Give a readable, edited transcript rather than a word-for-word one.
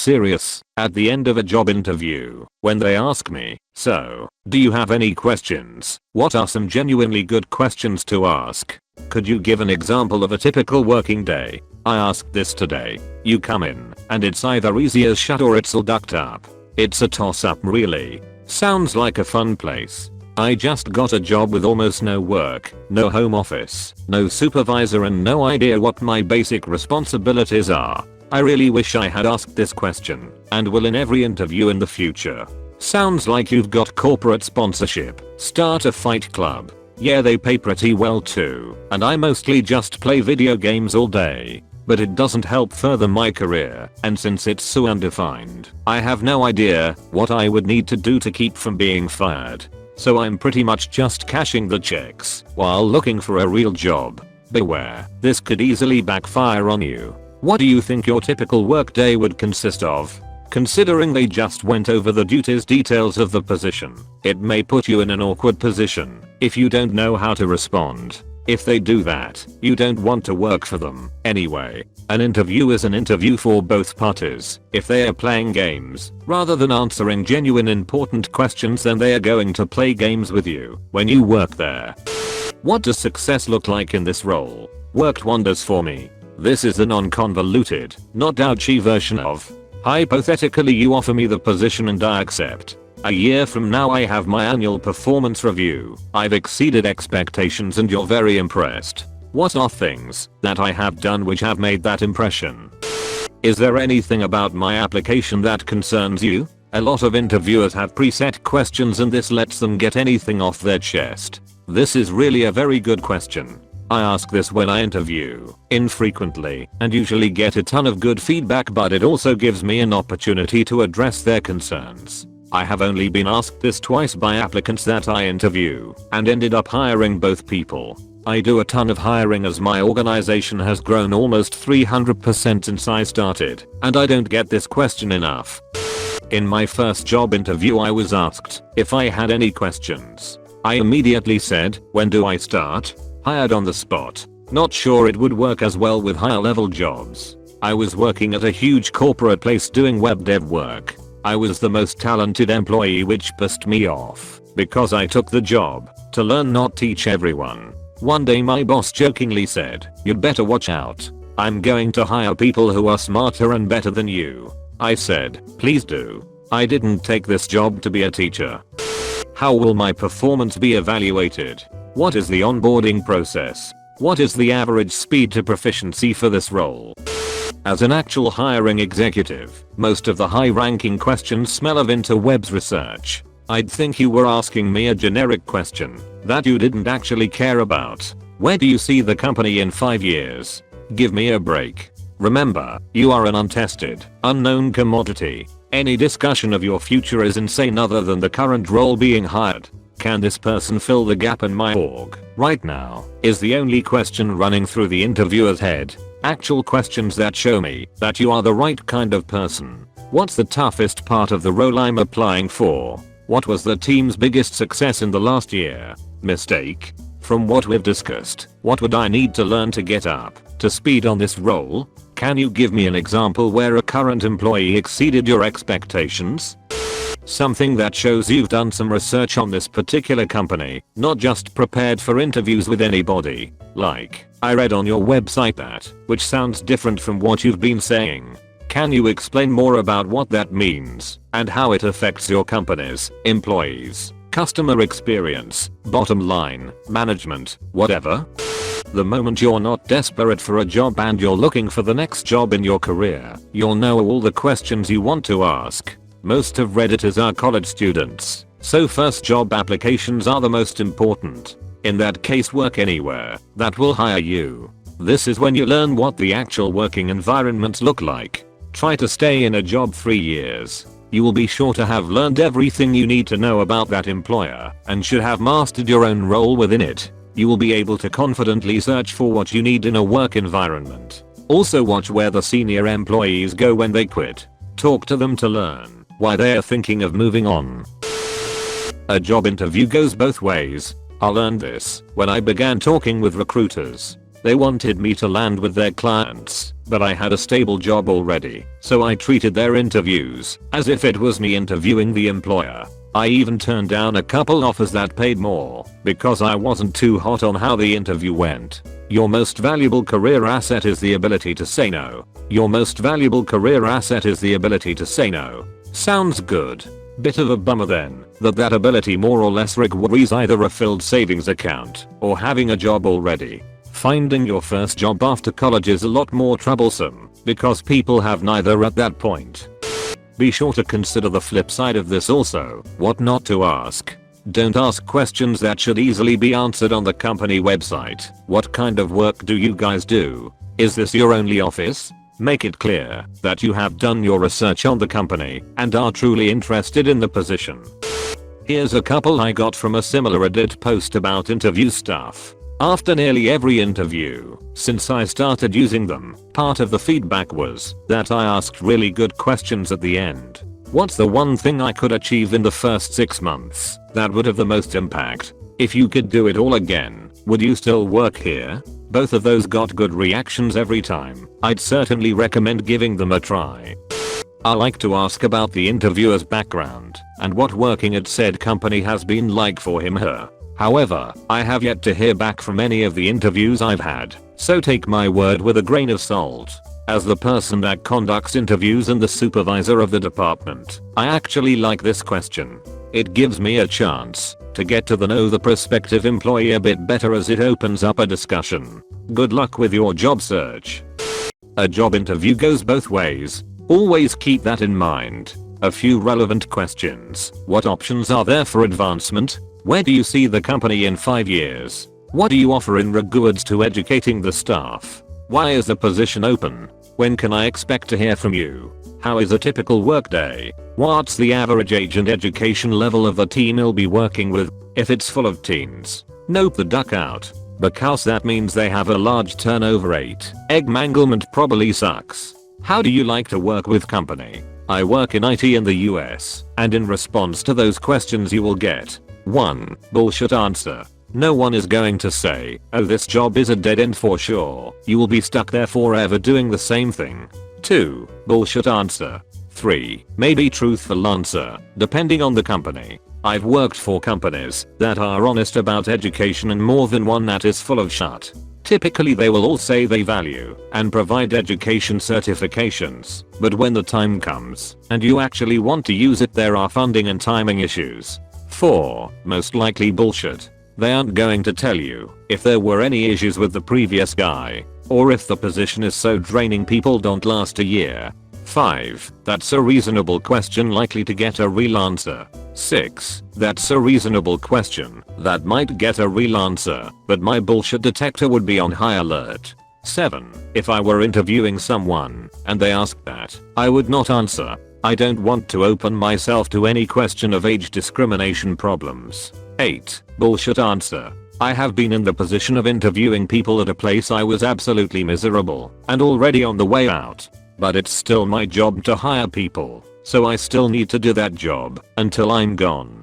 serious at the end of a job interview when they ask me, "So, do you have any questions? What are some genuinely good questions to ask? Could you give an example of a typical working day?" I asked this today. You come in, and it's either easy as shut or it's all ducked up. It's a toss-up really. Sounds like a fun place. I just got a job with almost no work, no home office, no supervisor and no idea what my basic responsibilities are. I really wish I had asked this question, and will in every interview in the future. Sounds like you've got corporate sponsorship. Start a fight club. Yeah, they pay pretty well too, and I mostly just play video games all day. But it doesn't help further my career, and since it's so undefined, I have no idea what I would need to do to keep from being fired. So I'm pretty much just cashing the checks while looking for a real job. Beware, this could easily backfire on you. What do you think your typical workday would consist of? Considering they just went over the duties details of the position, it may put you in an awkward position if you don't know how to respond. If they do that, you don't want to work for them. Anyway, an interview is an interview for both parties. If they are playing games, rather than answering genuine important questions, then they are going to play games with you when you work there. What does success look like in this role? Worked wonders for me. This is a non-convoluted, not ouchy version of, hypothetically you offer me the position and I accept. A year from now I have my annual performance review. I've exceeded expectations and you're very impressed. What are things that I have done which have made that impression? Is there anything about my application that concerns you? A lot of interviewers have preset questions and this lets them get anything off their chest. This is really a very good question. I ask this when I interview, infrequently, and usually get a ton of good feedback, but it also gives me an opportunity to address their concerns. I have only been asked this twice by applicants that I interview, and ended up hiring both people. I do a ton of hiring as my organization has grown almost 300% since I started, and I don't get this question enough. In my first job interview I was asked if I had any questions. I immediately said, "When do I start?" Hired on the spot. Not sure it would work as well with higher level jobs. I was working at a huge corporate place doing web dev work. I was the most talented employee, which pissed me off because I took the job to learn, not teach everyone. One day my boss jokingly said, "You'd better watch out. I'm going to hire people who are smarter and better than you." I said, "Please do." I didn't take this job to be a teacher. How will my performance be evaluated? What is the onboarding process? What is the average speed to proficiency for this role? As an actual hiring executive, most of the high-ranking questions smell of interwebs research. I'd think you were asking me a generic question that you didn't actually care about. Where do you see the company in 5 years? Give me a break. Remember, you are an untested, unknown commodity. Any discussion of your future is insane other than the current role being hired. Can this person fill the gap in my org right now? Is the only question running through the interviewer's head. Actual questions that show me that you are the right kind of person. What's the toughest part of the role I'm applying for? What was the team's biggest success in the last year? Mistake? From what we've discussed, what would I need to learn to get up to speed on this role? Can you give me an example where a current employee exceeded your expectations? Something that shows you've done some research on this particular company, not just prepared for interviews with anybody. Like, "I read on your website that," which sounds different from what you've been saying. Can you explain more about what that means and how it affects your company's employees, customer experience, bottom line, management, whatever? The moment you're not desperate for a job and you're looking for the next job in your career, you'll know all the questions you want to ask. Most of Redditors are college students, so first job applications are the most important. In that case, work anywhere that will hire you. This is when you learn what the actual working environments look like. Try to stay in a job 3 years. You will be sure to have learned everything you need to know about that employer and should have mastered your own role within it. You will be able to confidently search for what you need in a work environment. Also watch where the senior employees go when they quit. Talk to them to learn why they are thinking of moving on. A job interview goes both ways. I learned this when I began talking with recruiters. They wanted me to land with their clients, but I had a stable job already, so I treated their interviews as if it was me interviewing the employer. I even turned down a couple offers that paid more because I wasn't too hot on how the interview went. Your most valuable career asset is the ability to say no. Your most valuable career asset is the ability to say no. Sounds good. Bit of a bummer then, that ability more or less requires either a filled savings account or having a job already. Finding your first job after college is a lot more troublesome because people have neither at that point. Be sure to consider the flip side of this also, what not to ask. Don't ask questions that should easily be answered on the company website. What kind of work do you guys do? Is this your only office? Make it clear that you have done your research on the company and are truly interested in the position. Here's a couple I got from a similar Reddit post about interview stuff. After nearly every interview since I started using them, part of the feedback was that I asked really good questions at the end. What's the one thing I could achieve in the first 6 months that would have the most impact? If you could do it all again, would you still work here? Both of those got good reactions every time. I'd certainly recommend giving them a try. I like to ask about the interviewer's background and what working at said company has been like for him/her. However, I have yet to hear back from any of the interviews I've had, so take my word with a grain of salt. As the person that conducts interviews and the supervisor of the department, I actually like this question. It gives me a chance to get to know the prospective employee a bit better as it opens up a discussion. Good luck with your job search. A job interview goes both ways. Always keep that in mind. A few relevant questions. What options are there for advancement? Where do you see the company in 5 years? What do you offer in regards to educating the staff? Why is the position open? When can I expect to hear from you? How is a typical workday? What's the average age and education level of the team you'll be working with? If it's full of teens, nope the duck out, because that means they have a large turnover rate. Egg manglement probably sucks. How do you like to work with company? I work in IT in the US, and in response to those questions you will get 1. Bullshit answer. No one is going to say, oh this job is a dead end for sure. You will be stuck there forever doing the same thing. 2. Bullshit answer. 3. Maybe truthful answer, depending on the company. I've worked for companies that are honest about education and more than one that is full of shit. Typically they will all say they value and provide education certifications, but when the time comes and you actually want to use it there are funding and timing issues. 4. Most likely bullshit. They aren't going to tell you if there were any issues with the previous guy, or if the position is so draining people don't last a year. 5. That's a reasonable question likely to get a real answer. 6. That's a reasonable question that might get a real answer, but my bullshit detector would be on high alert. 7. If I were interviewing someone and they asked that, I would not answer. I don't want to open myself to any question of age discrimination problems. 8. Bullshit answer. I have been in the position of interviewing people at a place I was absolutely miserable and already on the way out. But it's still my job to hire people, so I still need to do that job until I'm gone.